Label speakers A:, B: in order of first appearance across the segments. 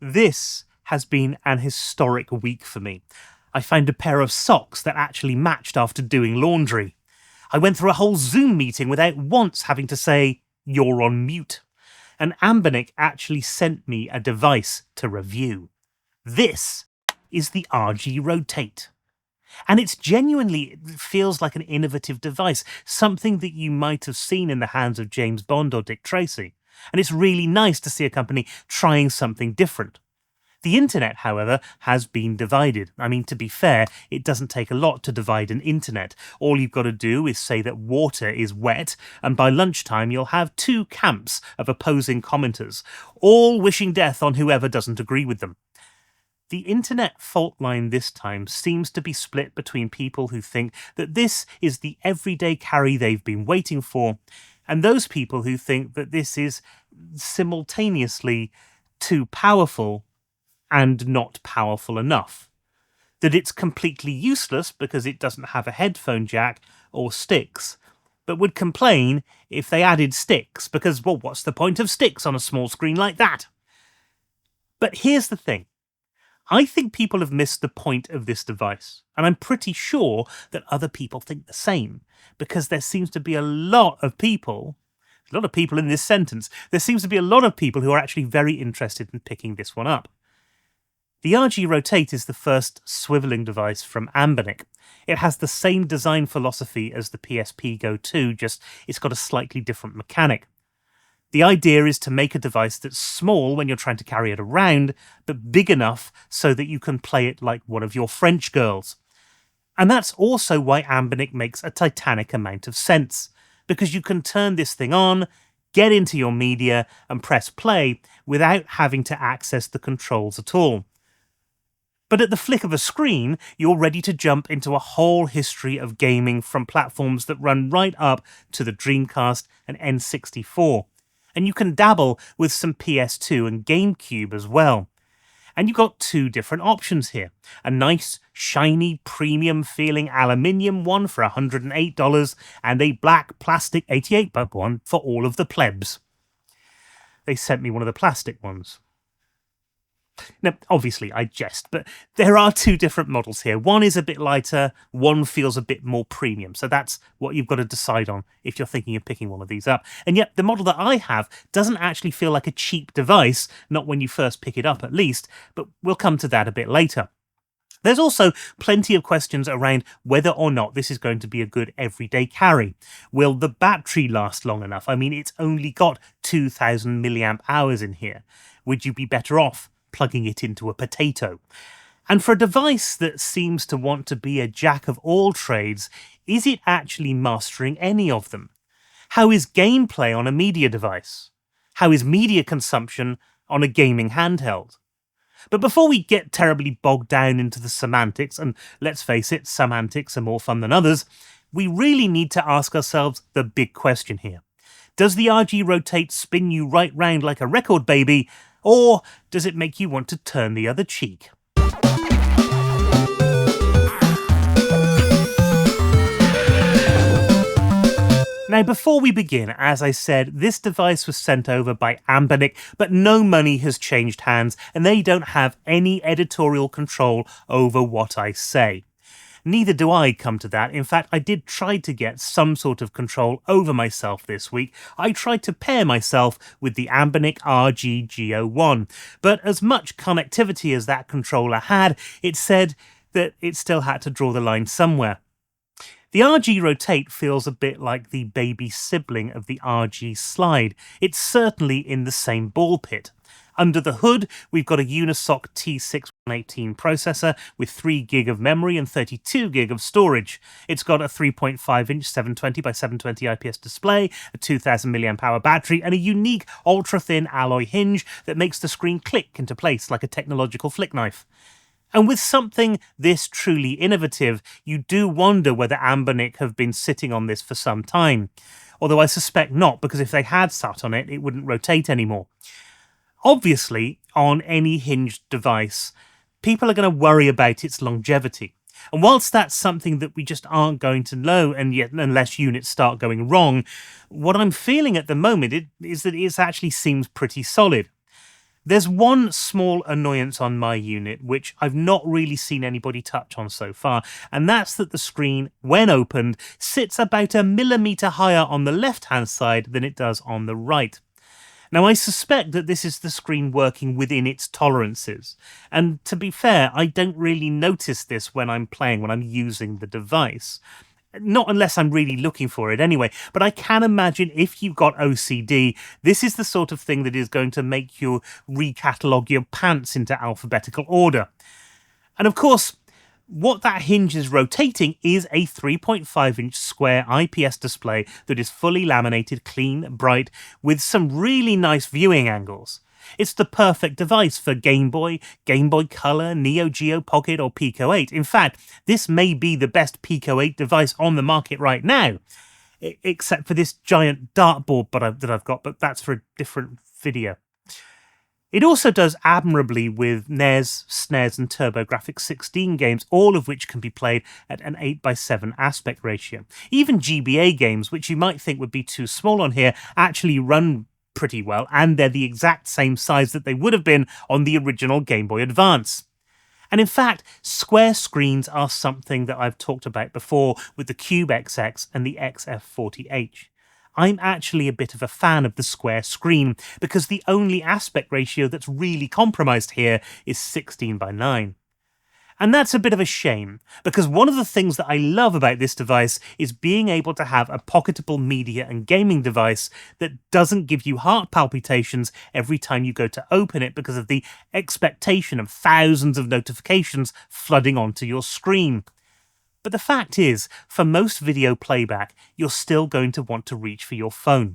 A: This has been an historic week for me. I found a pair of socks that actually matched after doing laundry. I went through a whole Zoom meeting without once having to say, "You're on mute." And Anbernic actually sent me a device to review. This is the RG Rotate. And it feels like an innovative device, something that you might have seen in the hands of James Bond or Dick Tracy. And it's really nice to see a company trying something different. The internet, however, has been divided. I mean, to be fair, it doesn't take a lot to divide an internet. All you've got to do is say that water is wet, and by lunchtime you'll have two camps of opposing commenters, all wishing death on whoever doesn't agree with them. The internet fault line this time seems to be split between people who think that this is the everyday carry they've been waiting for, and those people who think that this is simultaneously too powerful and not powerful enough. That it's completely useless because it doesn't have a headphone jack or sticks, but would complain if they added sticks because, well, what's the point of sticks on a small screen like that? But here's the thing. I think people have missed the point of this device, and I'm pretty sure that other people think the same, because there seems to be a lot of people in this sentence, there seems to be a lot of people who are actually very interested in picking this one up. The RG Rotate is the first swivelling device from Anbernic. It has the same design philosophy as the PSP Go 2, just it's got a slightly different mechanic. The idea is to make a device that's small when you're trying to carry it around, but big enough so that you can play it like one of your French girls. And that's also why Anbernic makes a titanic amount of sense, because you can turn this thing on, get into your media, and press play without having to access the controls at all. But at the flick of a screen, you're ready to jump into a whole history of gaming from platforms that run right up to the Dreamcast and N64. And you can dabble with some PS2 and GameCube as well. And you've got two different options here. A nice, shiny, premium-feeling aluminium one for $108 and a black plastic 88-buck one for all of the plebs. They sent me one of the plastic ones. Now, obviously, I jest, but there are two different models here. One is a bit lighter, one feels a bit more premium. So that's what you've got to decide on if you're thinking of picking one of these up. And yet, the model that I have doesn't actually feel like a cheap device, not when you first pick it up at least, but we'll come to that a bit later. There's also plenty of questions around whether or not this is going to be a good everyday carry. Will the battery last long enough? I mean, it's only got 2,000 milliamp hours in here. Would you be better off plugging it into a potato? And for a device that seems to want to be a jack of all trades, is it actually mastering any of them? How is gameplay on a media device? How is media consumption on a gaming handheld? But before we get terribly bogged down into the semantics, and let's face it, some antics are more fun than others, we really need to ask ourselves the big question here. Does the RG Rotate spin you right round like a record baby, or does it make you want to turn the other cheek? Now, before we begin, as I said, this device was sent over by Anbernic, but no money has changed hands, and they don't have any editorial control over what I say. Neither do I, come to that. In fact, I did try to get some sort of control over myself this week. I tried to pair myself with the Anbernic RG Go1, but as much connectivity as that controller had, it said that it still had to draw the line somewhere. The RG Rotate feels a bit like the baby sibling of the RG Slide. It's certainly in the same ball pit. Under the hood, we've got a Unisoc T6118 processor with 3 gig of memory and 32 gig of storage. It's got a 3.5-inch 720 by 720 IPS display, a 2000 mAh battery, and a unique ultra-thin alloy hinge that makes the screen click into place like a technological flick knife. And with something this truly innovative, you do wonder whether Anbernic have been sitting on this for some time. Although I suspect not, because if they had sat on it, it wouldn't rotate anymore. Obviously, on any hinged device, people are going to worry about its longevity. And whilst that's something that we just aren't going to know, and yet unless units start going wrong, what I'm feeling at the moment is that it actually seems pretty solid. There's one small annoyance on my unit, which I've not really seen anybody touch on so far, and that's that the screen, when opened, sits about a millimetre higher on the left-hand side than it does on the right. Now, I suspect that this is the screen working within its tolerances, and to be fair, I don't really notice this when I'm playing, when I'm using the device. Not unless I'm really looking for it anyway, but I can imagine if you've got OCD, this is the sort of thing that is going to make you recatalogue your pants into alphabetical order. And of course, what that Hinge is rotating is a 3.5-inch square IPS display that is fully laminated, clean, bright, with some really nice viewing angles. It's the perfect device for Game Boy, Game Boy Color, Neo Geo Pocket or Pico-8. In fact, this may be the best Pico-8 device on the market right now, except for this giant dartboard that I've got, but that's for a different video. It also does admirably with NES, SNES and TurboGrafx-16 games, all of which can be played at an 8:7 aspect ratio. Even GBA games, which you might think would be too small on here, actually run pretty well, and they're the exact same size that they would have been on the original Game Boy Advance. And in fact, square screens are something that I've talked about before with the Cube XX and the XF40H. I'm actually a bit of a fan of the square screen because the only aspect ratio that's really compromised here is 16:9. And that's a bit of a shame, because one of the things that I love about this device is being able to have a pocketable media and gaming device that doesn't give you heart palpitations every time you go to open it because of the expectation of thousands of notifications flooding onto your screen. But the fact is, for most video playback, you're still going to want to reach for your phone.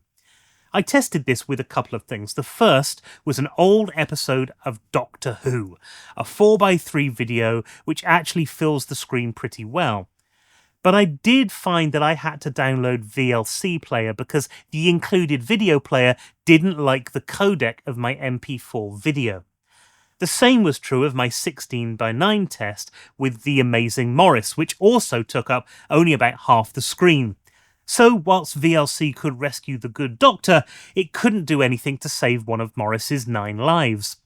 A: I tested this with a couple of things. The first was an old episode of Doctor Who, a 4:3 video which actually fills the screen pretty well. But I did find that I had to download VLC Player because the included video player didn't like the codec of my MP4 video. The same was true of my 16:9 test with The Amazing Morris, which also took up only about half the screen. So, whilst VLC could rescue the good doctor, it couldn't do anything to save one of Morris's 9 lives.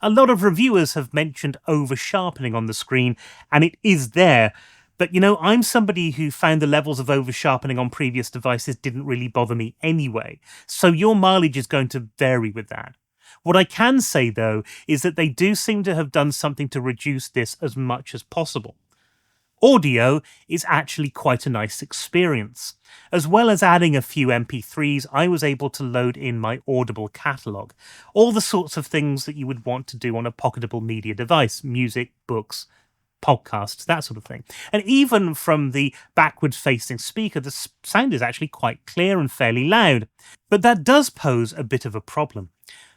A: A lot of reviewers have mentioned over-sharpening on the screen, and it is there, but I'm somebody who found the levels of over-sharpening on previous devices didn't really bother me anyway, so your mileage is going to vary with that. What I can say, though, is that they do seem to have done something to reduce this as much as possible. Audio is actually quite a nice experience. As well as adding a few MP3s, I was able to load in my Audible catalogue. All the sorts of things that you would want to do on a pocketable media device. Music, books, podcasts, that sort of thing. And even from the backwards-facing speaker, the sound is actually quite clear and fairly loud. But that does pose a bit of a problem.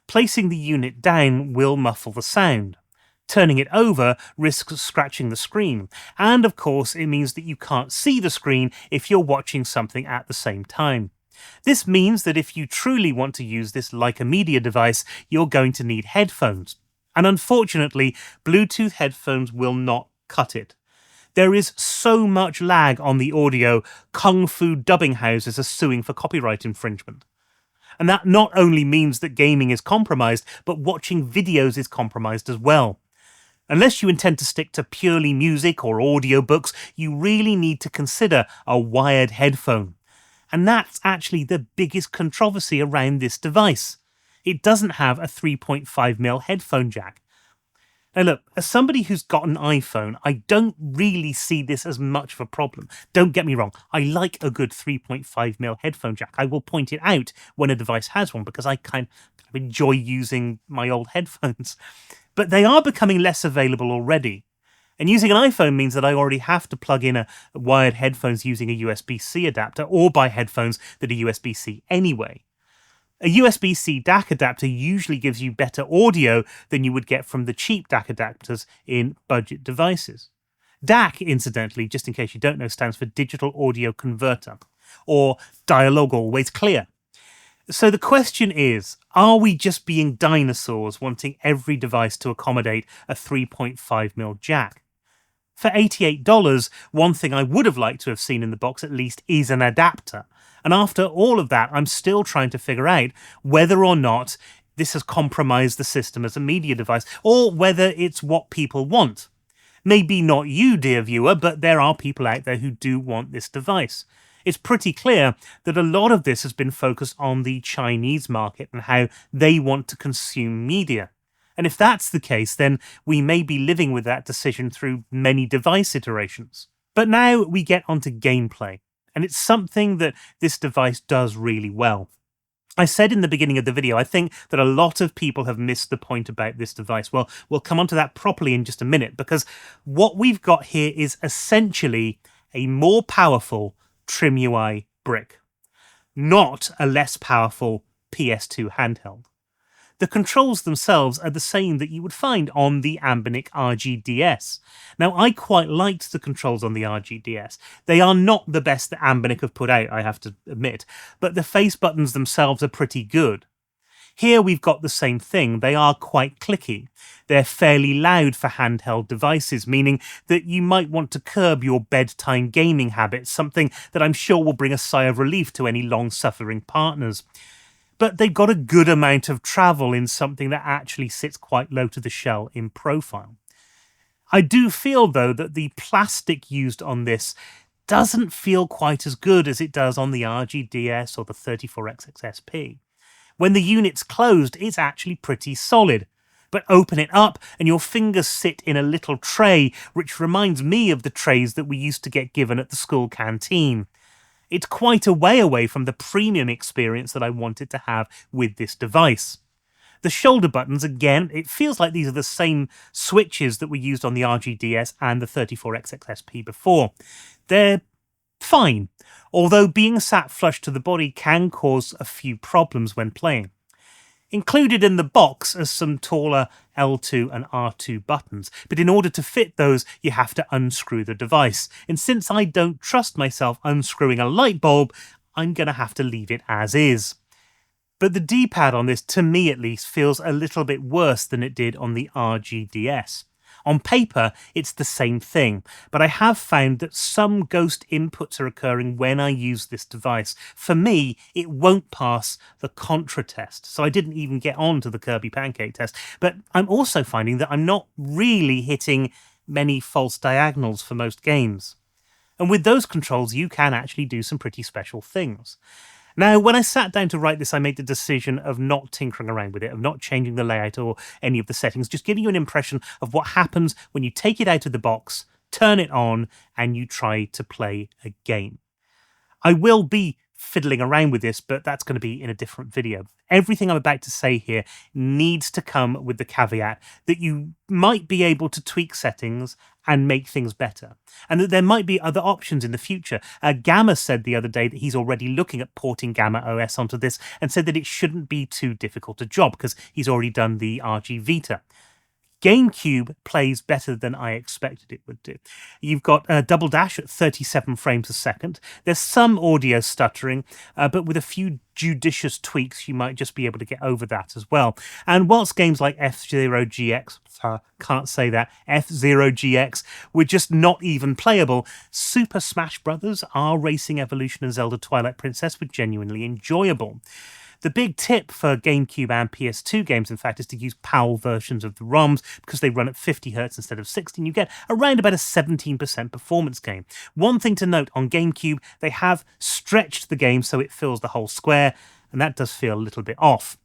A: Placing the unit down will muffle the sound. Turning it over risks scratching the screen, and of course it means that you can't see the screen if you're watching something at the same time. This means that if you truly want to use this like a media device, you're going to need headphones. And unfortunately, Bluetooth headphones will not cut it. There is so much lag on the audio, kung fu dubbing houses are suing for copyright infringement. And that not only means that gaming is compromised, but watching videos is compromised as well. Unless you intend to stick to purely music or audiobooks, you really need to consider a wired headphone. And that's actually the biggest controversy around this device. It doesn't have a 3.5mm headphone jack. Now look, as somebody who's got an iPhone, I don't really see this as much of a problem. Don't get me wrong, I like a good 3.5mm headphone jack. I will point it out when a device has one because I kind of enjoy using my old headphones. But they are becoming less available already. And using an iPhone means that I already have to plug in a wired headphones using a USB-C adapter or buy headphones that are USB-C anyway. A USB-C DAC adapter usually gives you better audio than you would get from the cheap DAC adapters in budget devices. DAC, incidentally, just in case you don't know, stands for Digital Audio Converter, or Dialogue Always Clear. So the question is, are we just being dinosaurs wanting every device to accommodate a 3.5mm jack? For $88, one thing I would have liked to have seen in the box at least is an adapter. And after all of that, I'm still trying to figure out whether or not this has compromised the system as a media device, or whether it's what people want. Maybe not you, dear viewer, but there are people out there who do want this device. It's pretty clear that a lot of this has been focused on the Chinese market and how they want to consume media. And if that's the case, then we may be living with that decision through many device iterations. But now we get onto gameplay, and it's something that this device does really well. I said in the beginning of the video, I think that a lot of people have missed the point about this device. Well, we'll come onto that properly in just a minute, because what we've got here is essentially a more powerful TrimUI brick, not a less powerful PS2 handheld. The controls themselves are the same that you would find on the Anbernic RG DS. Now, I quite liked the controls on the RG DS. They are not the best that Anbernic have put out, I have to admit, but the face buttons themselves are pretty good. Here we've got the same thing. They are quite clicky. They're fairly loud for handheld devices, meaning that you might want to curb your bedtime gaming habits, something that I'm sure will bring a sigh of relief to any long-suffering partners. But they've got a good amount of travel in something that actually sits quite low to the shell in profile. I do feel, though, that the plastic used on this doesn't feel quite as good as it does on the RGDS or the 34XXSP. When the unit's closed, it's actually pretty solid. But open it up and your fingers sit in a little tray, which reminds me of the trays that we used to get given at the school canteen. It's quite a way away from the premium experience that I wanted to have with this device. The shoulder buttons, again, it feels like these are the same switches that were used on the RGDS and the 34XXSP before. They're fine, although being sat flush to the body can cause a few problems when playing. Included in the box are some taller L2 and R2 buttons, but in order to fit those, you have to unscrew the device. And since I don't trust myself unscrewing a light bulb, I'm going to have to leave it as is. But the D-pad on this, to me at least, feels a little bit worse than it did on the RGDS. On paper, it's the same thing, but I have found that some ghost inputs are occurring when I use this device. For me, it won't pass the Contra test, so I didn't even get on to the Kirby Pancake test. But I'm also finding that I'm not really hitting many false diagonals for most games. And with those controls, you can actually do some pretty special things. Now, when I sat down to write this, I made the decision of not tinkering around with it, of not changing the layout or any of the settings, just giving you an impression of what happens when you take it out of the box, turn it on, and you try to play a game. I will be fiddling around with this, but that's going to be in a different video. Everything I'm about to say here needs to come with the caveat that you might be able to tweak settings and make things better, and that there might be other options in the future. Gamma said the other day that he's already looking at porting Gamma OS onto this and said that it shouldn't be too difficult a job because he's already done the RG Vita. GameCube plays better than I expected it would do. You've got a double dash at 37 frames a second. There's some audio stuttering, but with a few judicious tweaks, you might just be able to get over that as well. And whilst games like F-Zero GX, can't say that, F-Zero GX, were just not even playable, Super Smash Bros., R Racing Evolution, and Zelda Twilight Princess were genuinely enjoyable. The big tip for GameCube and PS2 games, in fact, is to use PAL versions of the ROMs because they run at 50Hz instead of 60, and you get around about a 17% performance gain. One thing to note, on GameCube, they have stretched the game so it fills the whole square, and that does feel a little bit off.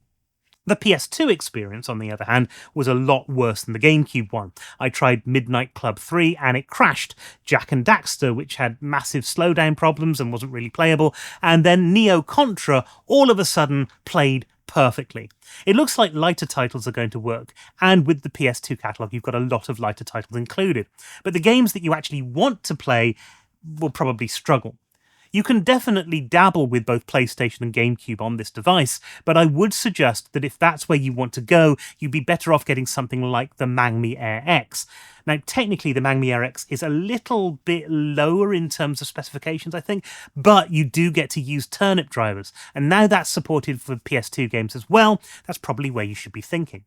A: The PS2 experience, on the other hand, was a lot worse than the GameCube one. I tried Midnight Club 3 and it crashed. Jak and Daxter, which had massive slowdown problems and wasn't really playable, and then Neo Contra all of a sudden played perfectly. It looks like lighter titles are going to work, and with the PS2 catalogue you've got a lot of lighter titles included. But the games that you actually want to play will probably struggle. You can definitely dabble with both PlayStation and GameCube on this device, but I would suggest that if that's where you want to go, you'd be better off getting something like the Mangmi Air X. Now, technically, the Mangmi Air X is a little bit lower in terms of specifications, I think, but you do get to use turnip drivers, and now that's supported for PS2 games as well, that's probably where you should be thinking.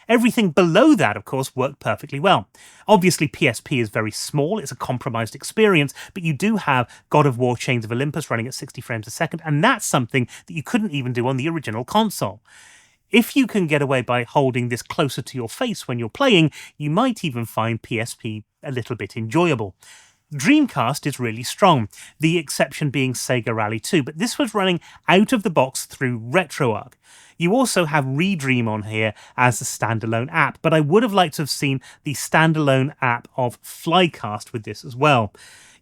A: Everything below that, of course, worked perfectly well. Obviously, PSP is very small, it's a compromised experience, but you do have God of War Chains of Olympus running at 60 frames a second, and that's something that you couldn't even do on the original console. If you can get away by holding this closer to your face when you're playing, you might even find PSP a little bit enjoyable. Dreamcast is really strong, the exception being Sega Rally 2, but this was running out of the box through RetroArch. You also have Redream on here as a standalone app, but I would have liked to have seen the standalone app of Flycast with this as well.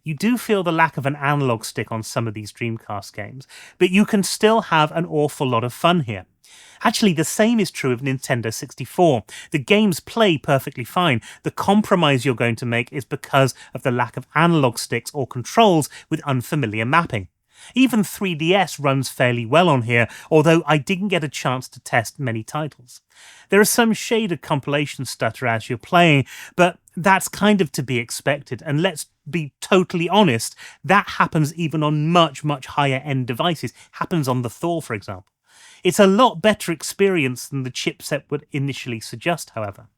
A: You do feel the lack of an analog stick on some of these Dreamcast games, but you can still have an awful lot of fun here. Actually, the same is true of Nintendo 64. The games play perfectly fine. The compromise you're going to make is because of the lack of analog sticks or controls with unfamiliar mapping. Even 3DS runs fairly well on here, although I didn't get a chance to test many titles. There is some shaded compilation stutter as you're playing, but that's kind of to be expected, and let's be totally honest, that happens even on much, much higher end devices. Happens on the Thor, for example. It's a lot better experience than the chipset would initially suggest, however.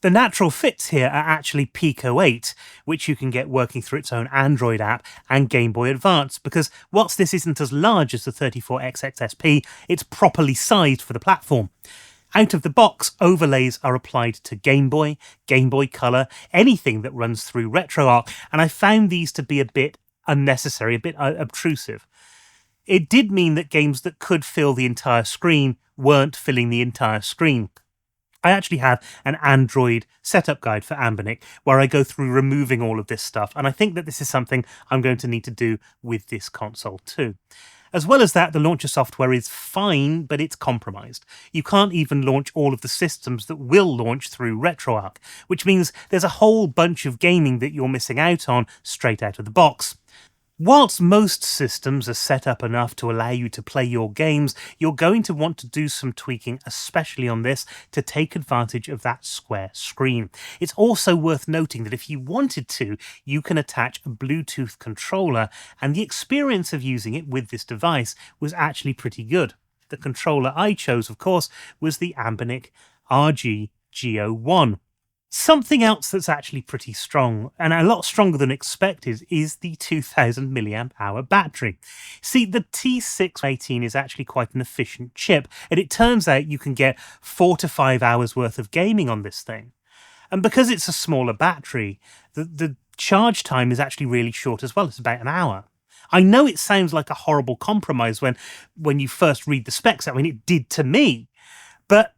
A: The natural fits here are actually Pico-8, which you can get working through its own Android app, and Game Boy Advance, because whilst this isn't as large as the 34XX SP, it's properly sized for the platform. Out of the box, overlays are applied to Game Boy Color, anything that runs through RetroArch, and I found these to be a bit unnecessary, a bit obtrusive. It did mean that games that could fill the entire screen weren't filling the entire screen. I actually have an Android setup guide for Anbernic where I go through removing all of this stuff, and I think that this is something I'm going to need to do with this console too. As well as that, the launcher software is fine, but it's compromised. You can't even launch all of the systems that will launch through RetroArch, which means there's a whole bunch of gaming that you're missing out on straight out of the box. Whilst most systems are set up enough to allow you to play your games, you're going to want to do some tweaking, especially on this, to take advantage of that square screen. It's also worth noting that if you wanted to, you can attach a Bluetooth controller, and the experience of using it with this device was actually pretty good. The controller I chose, of course, was the Anbernic RG Go1. Something else that's actually pretty strong, and a lot stronger than expected, is the 2000 mAh battery. See, the T618 is actually quite an efficient chip, and it turns out you can get 4 to 5 hours worth of gaming on this thing. And because it's a smaller battery, the charge time is actually really short as well. It's about an hour. I know it sounds like a horrible compromise when you first read the specs. I mean, it did to me. But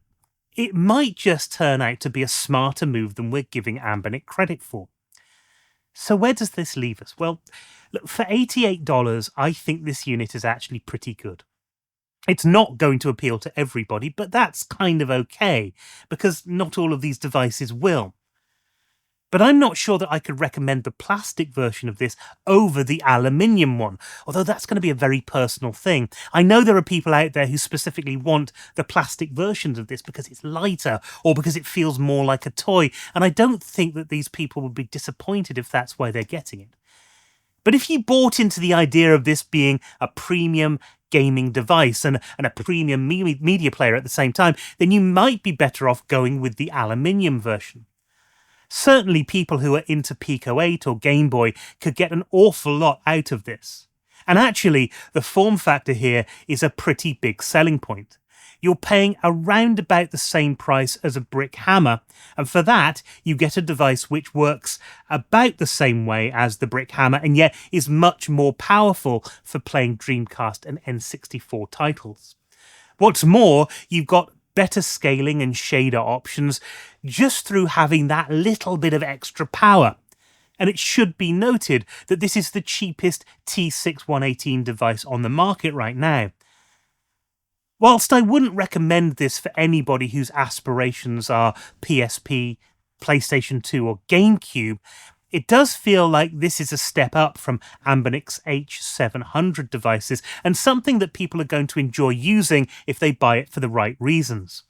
A: it might just turn out to be a smarter move than we're giving Anbernic credit for. So where does this leave us? Well, look, for $88, I think this unit is actually pretty good. It's not going to appeal to everybody, but that's kind of okay, because not all of these devices will. But I'm not sure that I could recommend the plastic version of this over the aluminium one, although that's going to be a very personal thing. I know there are people out there who specifically want the plastic versions of this because it's lighter or because it feels more like a toy, and I don't think that these people would be disappointed if that's why they're getting it. But if you bought into the idea of this being a premium gaming device and a premium media player at the same time, then you might be better off going with the aluminium version. Certainly people who are into Pico-8 or Game Boy could get an awful lot out of this. And actually, the form factor here is a pretty big selling point. You're paying around about the same price as a brick hammer, and for that, you get a device which works about the same way as the brick hammer and yet is much more powerful for playing Dreamcast and N64 titles. What's more, you've got better scaling and shader options just through having that little bit of extra power. And it should be noted that this is the cheapest T6-118 device on the market right now. Whilst I wouldn't recommend this for anybody whose aspirations are PSP, PlayStation 2 or GameCube, it does feel like this is a step up from Anbernic's H700 devices and something that people are going to enjoy using if they buy it for the right reasons.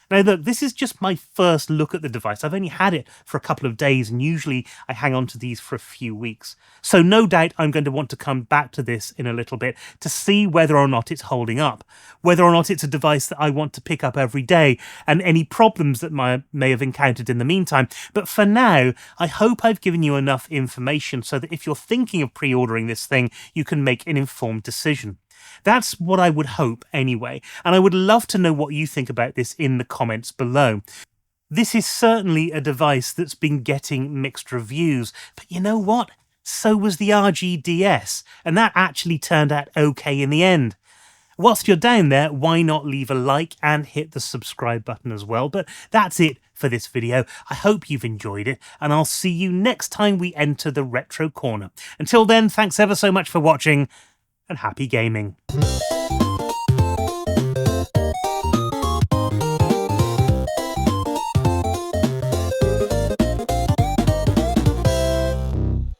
A: Now look, this is just my first look at the device. I've only had it for a couple of days and usually I hang on to these for a few weeks. So no doubt I'm going to want to come back to this in a little bit to see whether or not it's holding up, whether or not it's a device that I want to pick up every day, and any problems that I may have encountered in the meantime. But for now, I hope I've given you enough information so that if you're thinking of pre-ordering this thing, you can make an informed decision. That's what I would hope anyway, and I would love to know what you think about this in the comments below. This is certainly a device that's been getting mixed reviews, but you know what? So was the RGDS, and that actually turned out okay in the end. Whilst you're down there, why not leave a like and hit the subscribe button as well? But that's it for this video. I hope you've enjoyed it, and I'll see you next time we enter the Retro Corner. Until then, thanks ever so much for watching, and happy gaming.